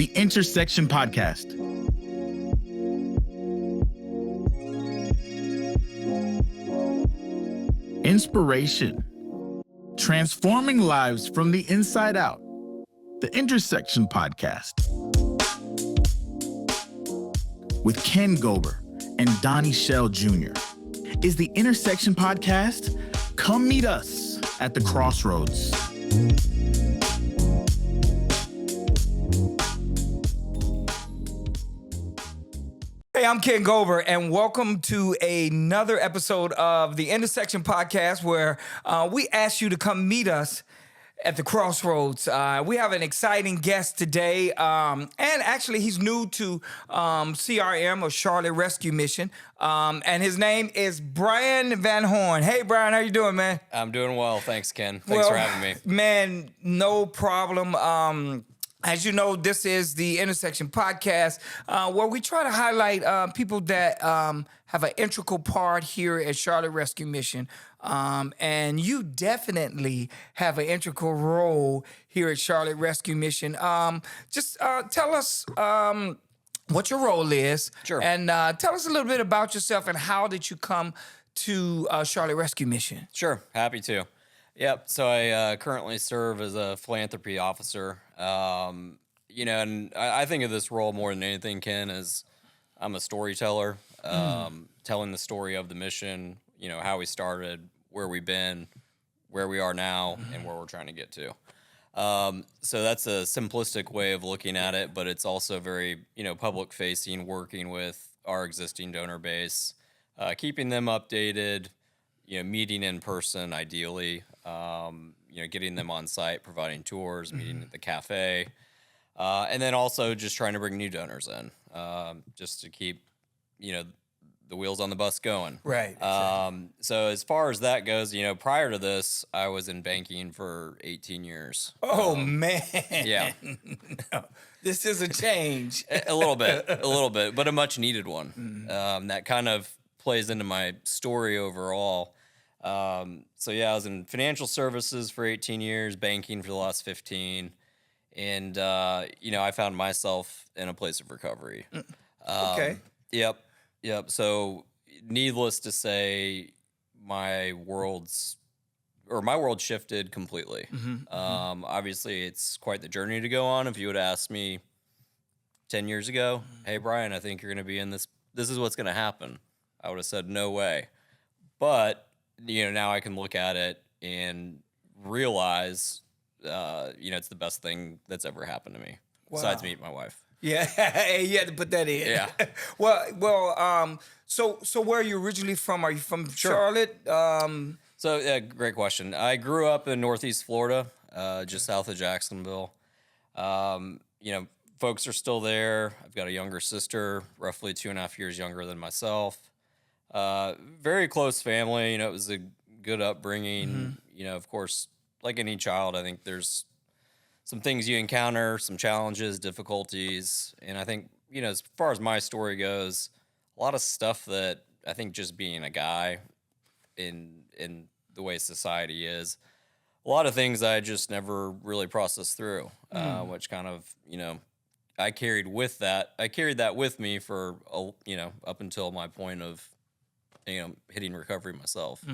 the Intersection Podcast. Inspiration. Transforming lives from the inside out. The Intersection Podcast. With Ken Gober and Donnie Shell Jr. Is the Intersection Podcast? Come meet us at the crossroads. Hey, I'm Ken Gober, and welcome to another episode of the Intersection Podcast, where we ask you to come meet us at the crossroads. We have an exciting guest today, and actually he's new to CRM, or Charlotte Rescue Mission, and his name is Bryan Van Horn. Hey, Bryan, how you doing, man? I'm doing well. Thanks, Ken. Thanks for having me. Man, no problem. As you know, this is the Intersection Podcast, where we try to highlight people that have an integral part here at Charlotte Rescue Mission. And you definitely have an integral role here at Charlotte Rescue Mission. Just tell us what your role is. Sure. And tell us a little bit about yourself and how did you come to Charlotte Rescue Mission? Sure. Happy to. Yep. So I currently serve as a Philanthropy Officer. And I think of this role more than anything, Ken, as I'm a storyteller, telling the story of the mission, how we started, where we've been, where we are now, and where we're trying to get to. So that's a simplistic way of looking at it, but it's also very, public facing, working with our existing donor base, keeping them updated, meeting in person, ideally, getting them on site, providing tours, meeting at the cafe, and then also just trying to bring new donors in, just to keep, the wheels on the bus going. Right. So as far as that goes, prior to this, I was in banking for 18 years. Oh, man. Yeah. This is a change. a little bit, but a much needed one. That kind of plays into my story overall. I was in financial services for 18 years, banking for the last 15. And, I found myself in a place of recovery. Okay. Yep. So needless to say, my world shifted completely. Obviously it's quite the journey to go on. If you would ask me 10 years ago, hey, Bryan, I think you're going to be in this is what's going to happen, I would have said, no way. But, now I can look at it and realize, it's the best thing that's ever happened to me, besides meeting my wife. Yeah, you had to put that in. Yeah. So where are you originally from? Are you from Charlotte? Great question. I grew up in Northeast Florida, just south of Jacksonville. Folks are still there. I've got a younger sister, roughly 2.5 years younger than myself. Very close family. It was a good upbringing. Of course, like any child, I think there's some things you encounter, some challenges, difficulties. And I think, as far as my story goes, a lot of stuff that I think just being a guy in the way society is, a lot of things I just never really processed through, which kind of, I carried that with me for, up until my point of, hitting recovery myself.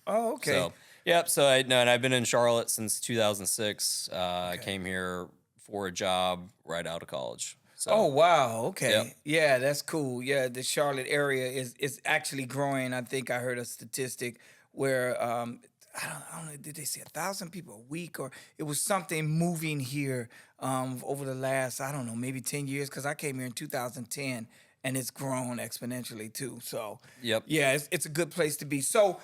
Oh, okay. So, yep. So and I've been in Charlotte since 2006. I came here for a job right out of college. So, oh, wow. Okay. Yep. Yeah, that's cool. Yeah, the Charlotte area is actually growing. I think I heard a statistic where I don't know, did they say 1,000 people a week, or it was something moving here over the last, I don't know, maybe 10 years, because I came here in 2010. And it's grown exponentially too. So, yep. Yeah, it's a good place to be. So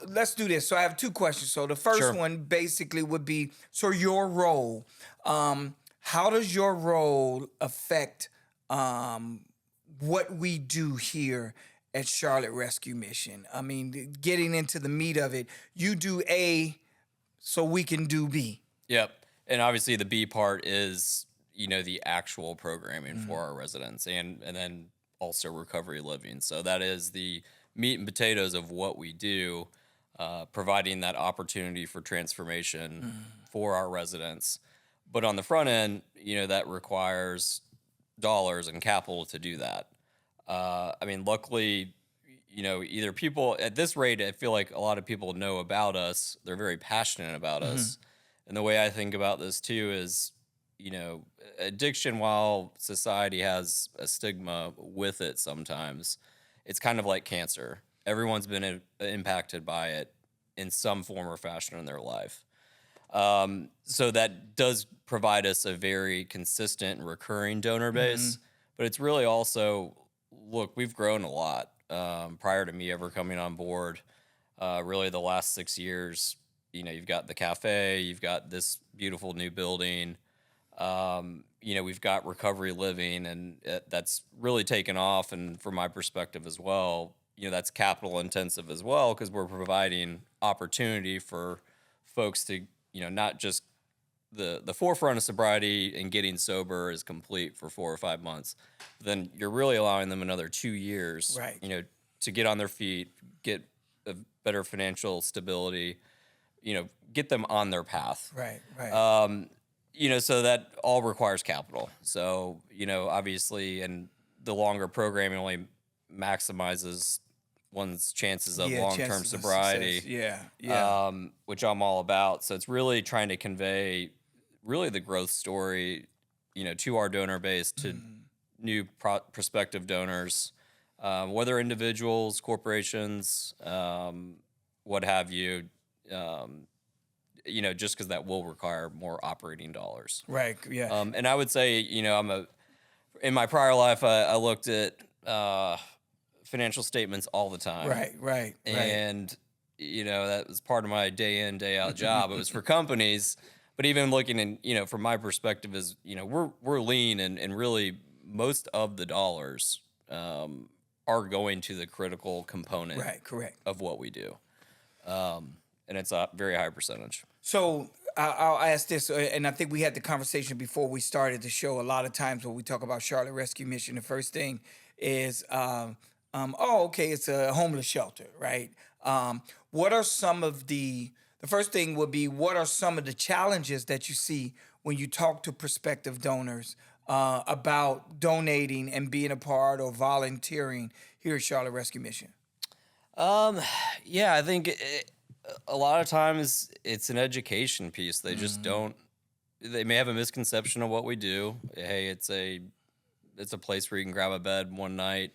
let's do this. So I have two questions. So the first one basically would be, so your role, how does your role affect what we do here at Charlotte Rescue Mission? I mean, getting into the meat of it, you do A so we can do B. Yep. And obviously the B part is, the actual programming for our residents and then also recovery living. So that is the meat and potatoes of what we do, providing that opportunity for transformation for our residents. But on the front end, that requires dollars and capital to do that. I mean, luckily, either people at this rate, I feel like a lot of people know about us. They're very passionate about us. And the way I think about this too is, addiction, while society has a stigma with it sometimes, it's kind of like cancer. Everyone's been impacted by it in some form or fashion in their life. So that does provide us a very consistent and recurring donor base, but it's really also, look, we've grown a lot prior to me ever coming on board. Really the last 6 years, you've got the cafe, you've got this beautiful new building, we've got recovery living, and that's really taken off. And from my perspective as well, that's capital intensive as well, because we're providing opportunity for folks to, not just the forefront of sobriety and getting sober is complete for 4 or 5 months. Then you're really allowing them another 2 years, Right. To get on their feet, get a better financial stability, get them on their path. Right. So that all requires capital. So, obviously, and the longer programming only maximizes one's chances of long-term chances of sobriety. success. Which I'm all about. So it's really trying to convey really the growth story, to our donor base, to new prospective donors, whether individuals, corporations, what have you, just because that will require more operating dollars. Right. Yeah. And I would say, in my prior life, I looked at financial statements all the time. Right. And, that was part of my day in, day out job. It was for companies, but even looking in, from my perspective is, we're lean, and really most of the dollars are going to the critical component of what we do. And it's a very high percentage. So I'll ask this, and I think we had the conversation before we started the show. A lot of times when we talk about Charlotte Rescue Mission, the first thing is, it's a homeless shelter, right? What are some of the first thing would be, what are some of the challenges that you see when you talk to prospective donors about donating and being a part or volunteering here at Charlotte Rescue Mission? I think a lot of times it's an education piece. They just don't. They may have a misconception of what we do. Hey, it's a place where you can grab a bed one night.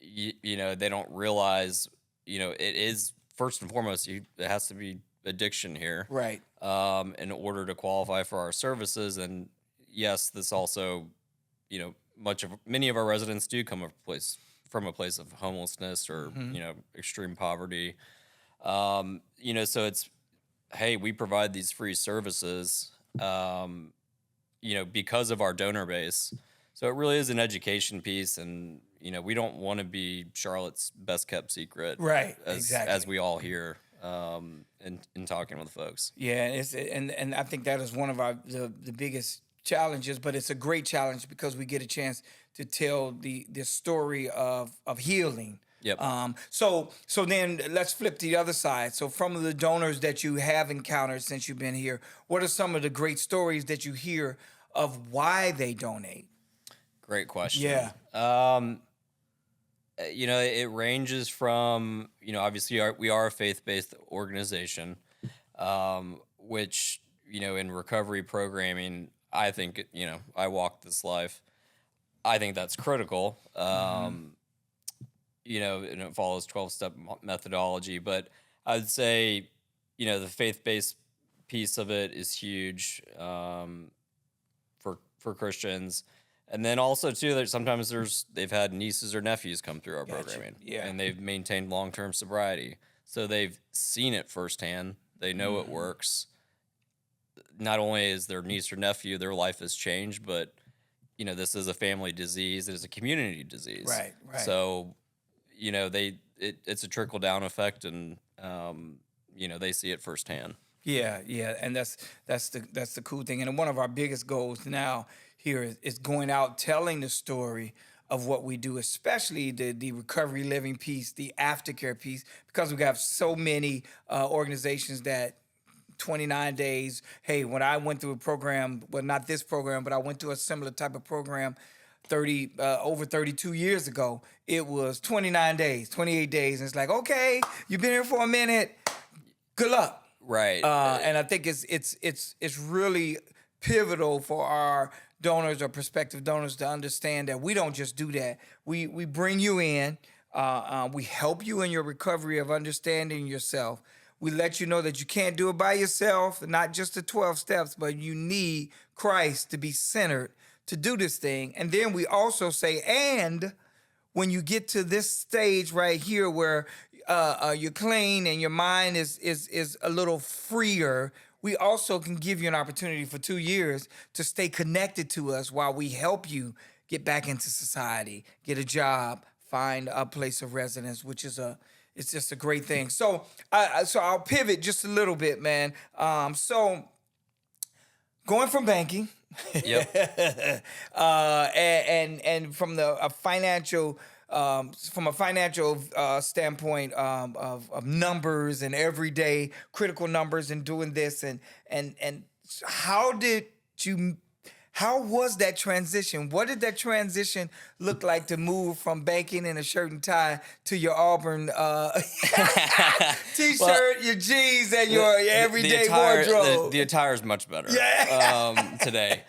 They don't realize. It is first and foremost. It has to be addiction here, Right. In order to qualify for our services. And yes, this also, many of our residents do come from a place of homelessness or extreme poverty. So it's, hey, we provide these free services, because of our donor base. So it really is an education piece, and we don't want to be Charlotte's best kept secret, Right. Exactly, as we all hear in talking with folks. Yeah, and I think that is one of the biggest challenges, but it's a great challenge because we get a chance to tell the story of healing. Yep. So then let's flip to the other side. So from the donors that you have encountered since you've been here, what are some of the great stories that you hear of why they donate? Great question. Yeah. It ranges from, obviously we are a faith-based organization, which, in recovery programming, I think, I walk this life. I think that's critical. And it follows 12-step methodology, but I'd say, the faith-based piece of it is huge, for Christians. And then also too, that sometimes they've had nieces or nephews come through our programming, and they've maintained long-term sobriety, so they've seen it firsthand. They know it works. Not only is their niece or nephew, their life has changed, but this is a family disease. It is a community disease. Right. So, it's a trickle-down effect, and they see it firsthand. Yeah, and that's the cool thing. And one of our biggest goals now here is going out telling the story of what we do, especially the recovery living piece, the aftercare piece, because we have so many organizations that 29 days. Hey, when I went through a program, well, not this program, but I went through a similar type of program over 32 years ago. It was 29 days, 28 days. And it's like, okay, you've been here for a minute. Good luck. Right. And I think it's really pivotal for our donors or prospective donors to understand that we don't just do that. We bring you in. We help you in your recovery of understanding yourself. We let you know that you can't do it by yourself, not just the 12 steps, but you need Christ to be centered to do this thing. And then we also say, and when you get to this stage right here where you're clean and your mind is a little freer, we also can give you an opportunity for 2 years to stay connected to us while we help you get back into society, get a job, find a place of residence, which is it's just a great thing. So I'll pivot just a little bit, man. So going from banking, Yep. and from a financial standpoint of numbers and everyday critical numbers and doing this and how was that transition? What did that transition look like to move from banking in a shirt and tie to your Auburn t-shirt, your jeans, and your everyday wardrobe? The attire is much better today.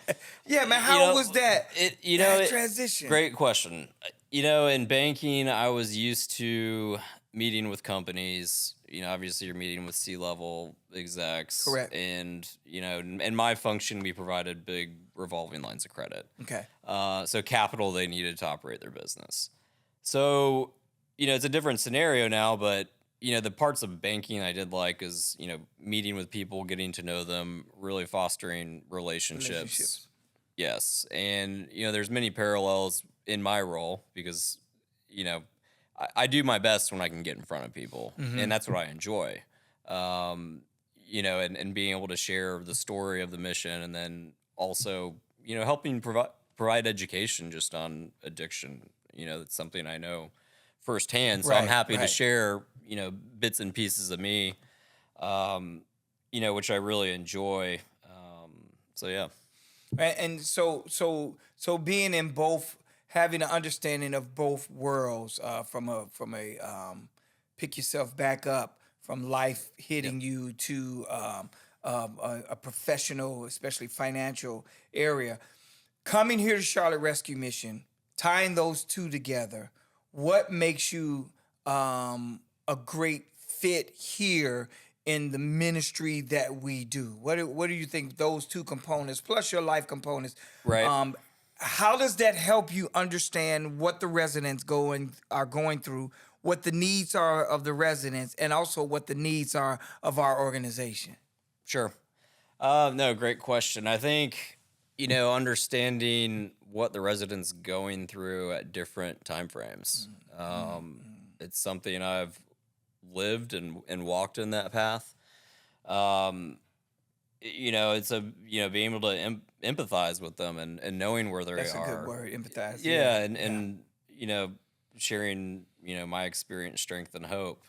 Yeah, man. How was that? That transition? Great question. In banking, I was used to meeting with companies. Obviously, you're meeting with C-level execs. Correct. And in my function, we provided big revolving lines of credit. Okay. So capital they needed to operate their business. So it's a different scenario now, but the parts of banking I did like is meeting with people, getting to know them, really fostering relationships. Yes, and there's many parallels in my role because I do my best when I can get in front of people, and that's what I enjoy. And being able to share the story of the mission, and then also helping provide education just on addiction. It's something I know firsthand, so I'm happy to share bits and pieces of me, which I really enjoy. So yeah. And so being in both, having an understanding of both worlds, from a pick yourself back up from life hitting you to a professional, especially financial area. Coming here to Charlotte Rescue Mission, tying those two together, what makes you a great fit here in the ministry that we do? What do you think those two components, plus your life components, right? How does that help you understand what the residents are going through, what the needs are of the residents, and also what the needs are of our organization? Sure. No, great question. I think, understanding what the residents going through at different time frames. It's something I've lived and walked in that path. It's being able to empathize with them and knowing where they are. That's a good word, empathize. Yeah, and sharing, my experience, strength, and hope.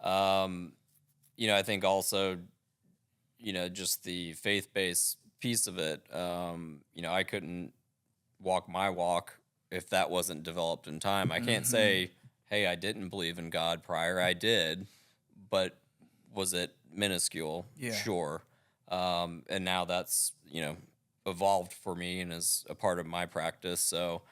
I think also, just the faith-based piece of it, I couldn't walk my walk if that wasn't developed in time. I can't say, hey, I didn't believe in God prior. I did, but was it minuscule? Yeah. Sure. And now that's, evolved for me and is a part of my practice. So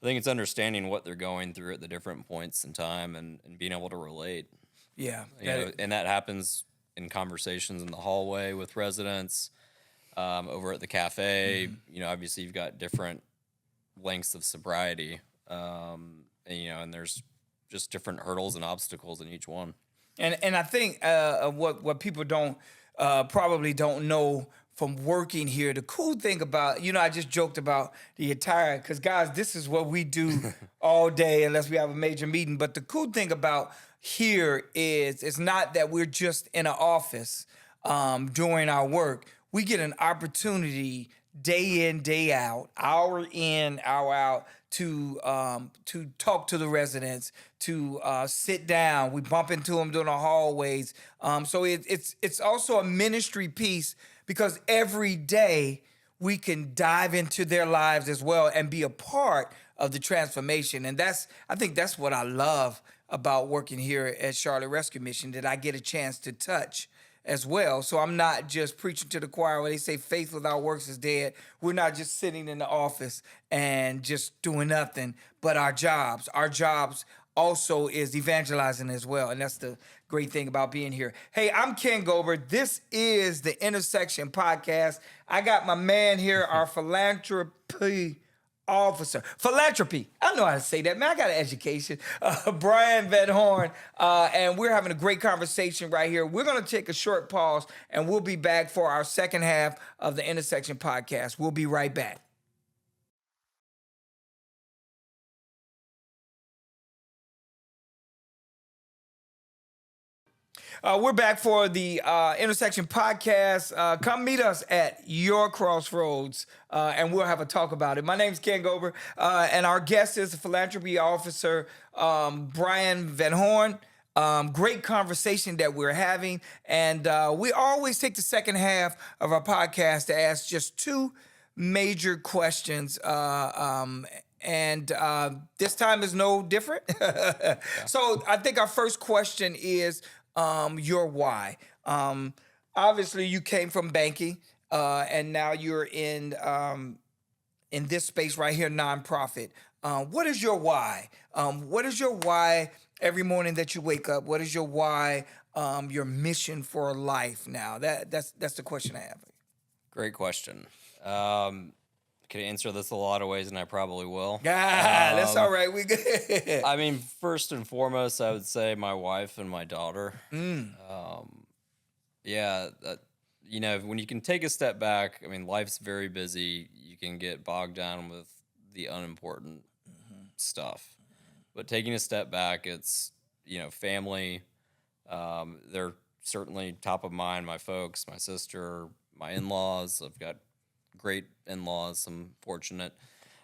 I think it's understanding what they're going through at the different points in time and being able to relate. Yeah. And that happens in conversations in the hallway with residents, over at the cafe. Obviously you've got different lengths of sobriety, and there's just different hurdles and obstacles in each one. And I think what people probably don't know from working here, the cool thing about, I just joked about the attire, because guys, this is what we do all day unless we have a major meeting. But the cool thing about here is it's not that we're just in an office doing our work. We get an opportunity day in, day out, hour in, hour out, to talk to the residents, to sit down. We bump into them during the hallways. So it's also a ministry piece, because every day we can dive into their lives as well and be a part of the transformation. And I think that's what I love about working here at Charlotte Rescue Mission, that I get a chance to touch as well. So I'm not just preaching to the choir where they say faith without works is dead. We're not just sitting in the office and just doing nothing, but our jobs also is evangelizing as well. And that's the great thing about being here. Hey, I'm Ken Gober. This is the Intersection Podcast. I got my man here, our Philanthropy Officer. Philanthropy. I don't know how to say that, man. I got an education. Bryan Van Horn. And we're having a great conversation right here. We're going to take a short pause, and we'll be back for our second half of the Intersection Podcast. We'll be right back. We're back for the Intersection Podcast. Come meet us at your crossroads, and we'll have a talk about it. My name's Ken Gober, and our guest is the Philanthropy Officer, Bryan Van Horn. Great conversation that we're having, and we always take the second half of our podcast to ask just two major questions. And this time is no different. So I think our first question is your why. Obviously, you came from banking, and now you're in this space right here, nonprofit. What is your why? What is your why every morning that you wake up? What is your why? Your mission for life now? That's the question I have. Great question. Could answer this a lot of ways, and I probably will. Yeah, that's all right. We good. I mean, first and foremost, I would say my wife and my daughter. When you can take a step back, I mean, life's very busy. You can get bogged down with the unimportant stuff. But taking a step back, it's, family. They're certainly top of mind. My folks, my sister, my in-laws. I've got great in-laws. I'm fortunate,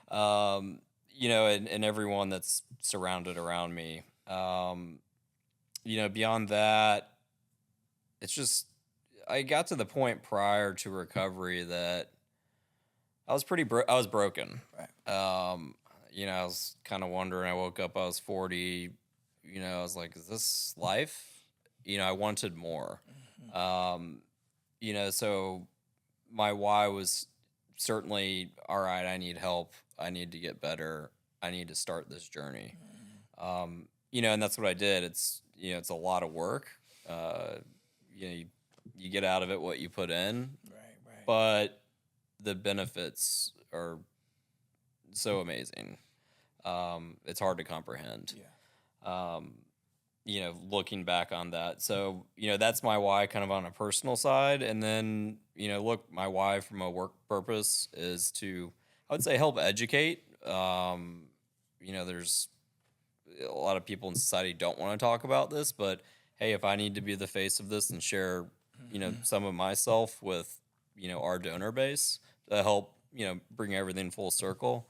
and everyone that's surrounded around me. Beyond that, it's just, I got to the point prior to recovery that I was I was broken. Right. I was kind of wondering, I woke up, I was 40, I was like, is this life? I wanted more. So my why was certainly, all right, I need help. I need to get better. I need to start this journey. And that's what I did. It's a lot of work. You get out of it what you put in. Right. But the benefits are so amazing. It's hard to comprehend. Yeah. Looking back on that. So, that's my why kind of on a personal side. And then, my why from a work purpose is to, I would say, help educate. There's a lot of people in society don't want to talk about this, but hey, if I need to be the face of this and share, some of myself with, our donor base to help, bring everything full circle,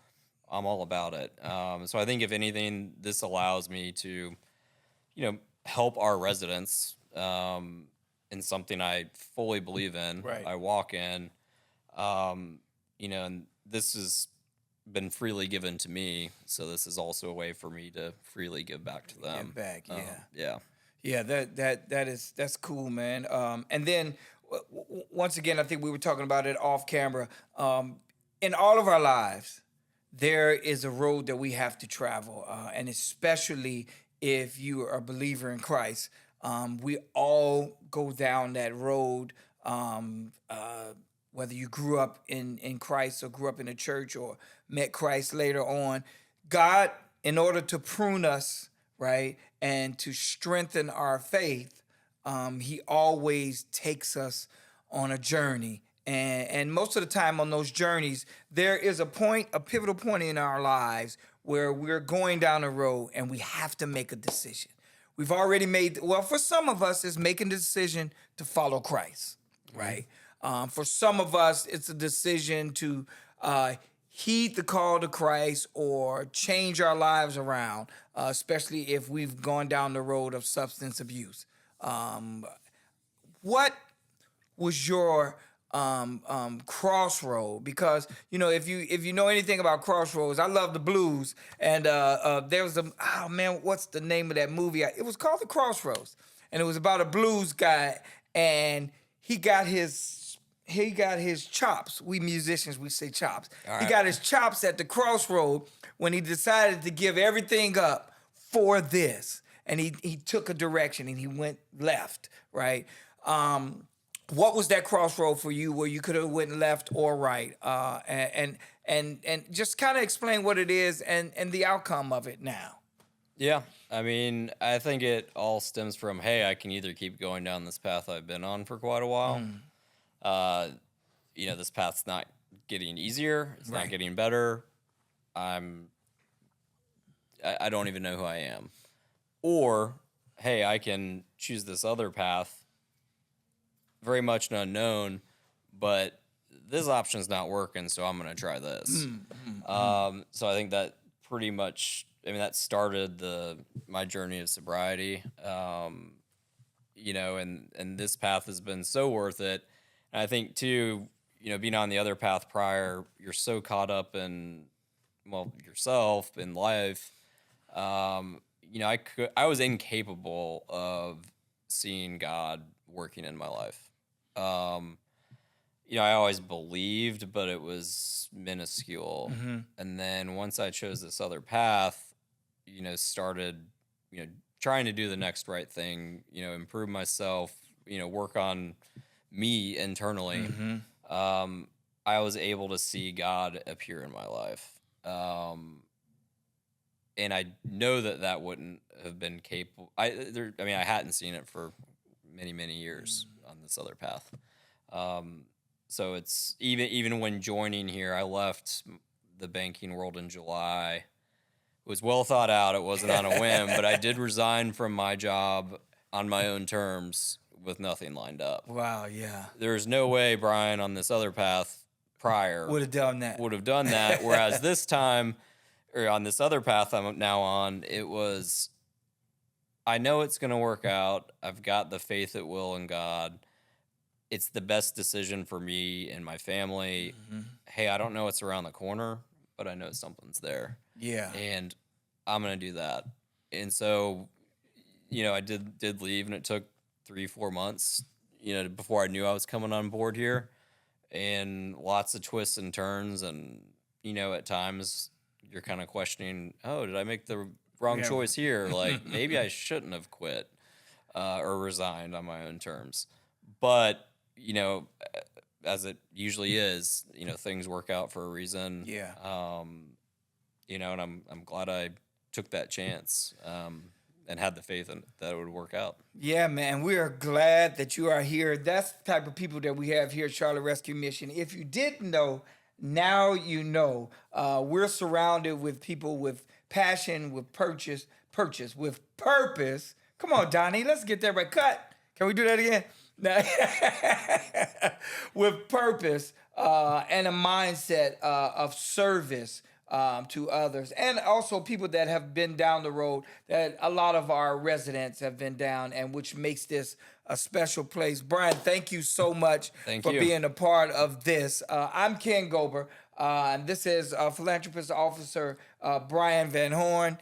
I'm all about it. So I think if anything, this allows me to, help our residents in something I fully believe in. Right. I walk in, and this has been freely given to me. So this is also a way for me to freely give back to them. Give back, yeah. Yeah. Yeah, that's cool, man. And then once again, I think we were talking about it off camera. In all of our lives, there is a road that we have to travel, and especially if you are a believer in Christ, we all go down that road. Whether you grew up in Christ or grew up in a church or met Christ later on, God, in order to prune us, right, and to strengthen our faith, he always takes us on a journey. And most of the time on those journeys, there is a pivotal point in our lives where we're going down a road and we have to make a decision. We've already for some of us, it's making the decision to follow Christ, right? For some of us, it's a decision to heed the call to Christ or change our lives around, especially if we've gone down the road of substance abuse. What was your crossroad? Because if you know anything about crossroads, I love the blues, and there was what's the name of that movie? It was called The Crossroads, and it was about a blues guy, and he got his chops. We musicians, we say chops. All right. He got his chops at the crossroad when he decided to give everything up for this, and he took a direction and he went left, right? What was that crossroad for you where you could have went left or right? And just kind of explain what it is and the outcome of it now. Yeah. I mean, I think it all stems from, hey, I can either keep going down this path I've been on for quite a while. This path's not getting easier. It's not getting better. I don't even know who I am. Or, hey, I can choose this other path, very much an unknown, but this option's not working, so I'm going to try this. So I think that pretty much, that started my journey of sobriety, and this path has been so worth it. And I think, too, being on the other path prior, you're so caught up in, yourself, in life. I was incapable of seeing God working in my life. I always believed, but it was minuscule. And then once I chose this other path, started, trying to do the next right thing, improve myself, work on me internally. I was able to see God appear in my life. And I know that wouldn't have been capable. I hadn't seen it for many, many years on this other path. So it's even when joining here, I left the banking world in July. It was well thought out. It wasn't on a whim, but I did resign from my job on my own terms with nothing lined up. Wow, yeah. There's no way Bryan on this other path prior would have done that. Whereas this time, or on this other path I'm now on, it was, I know it's going to work out. I've got the faith it will in God. It's the best decision for me and my family. Hey, I don't know what's around the corner, but I know something's there. Yeah. And I'm going to do that. And so, I did leave, and it took 3-4 months, before I knew I was coming on board here, and lots of twists and turns. And, at times you're kind of questioning, oh, did I make the wrong choice here? Like, maybe I shouldn't have quit or resigned on my own terms. But, as it usually is, things work out for a reason. Yeah. And I'm glad I took that chance and had the faith that it would work out. Yeah, man. We are glad that you are here. That's the type of people that we have here at Charlotte Rescue Mission. If you didn't know, now you know. We're surrounded with people with passion, with purpose. Come on, Donnie, let's get that right. Cut. Can we do that again? With purpose and a mindset of service to others, and also people that have been down the road that a lot of our residents have been down, and which makes this a special place. Bryan, thank you so much for being a part of this. I'm Ken Gober, and this is Philanthropy Officer Bryan Van Horn.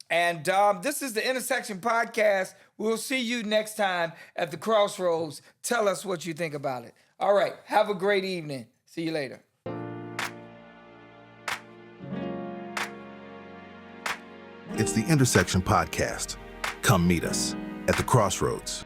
And this is the Intersection Podcast. We'll see you next time at the Crossroads. Tell us what you think about it. All right. Have a great evening. See you later. It's the Intersection Podcast. Come meet us at the Crossroads.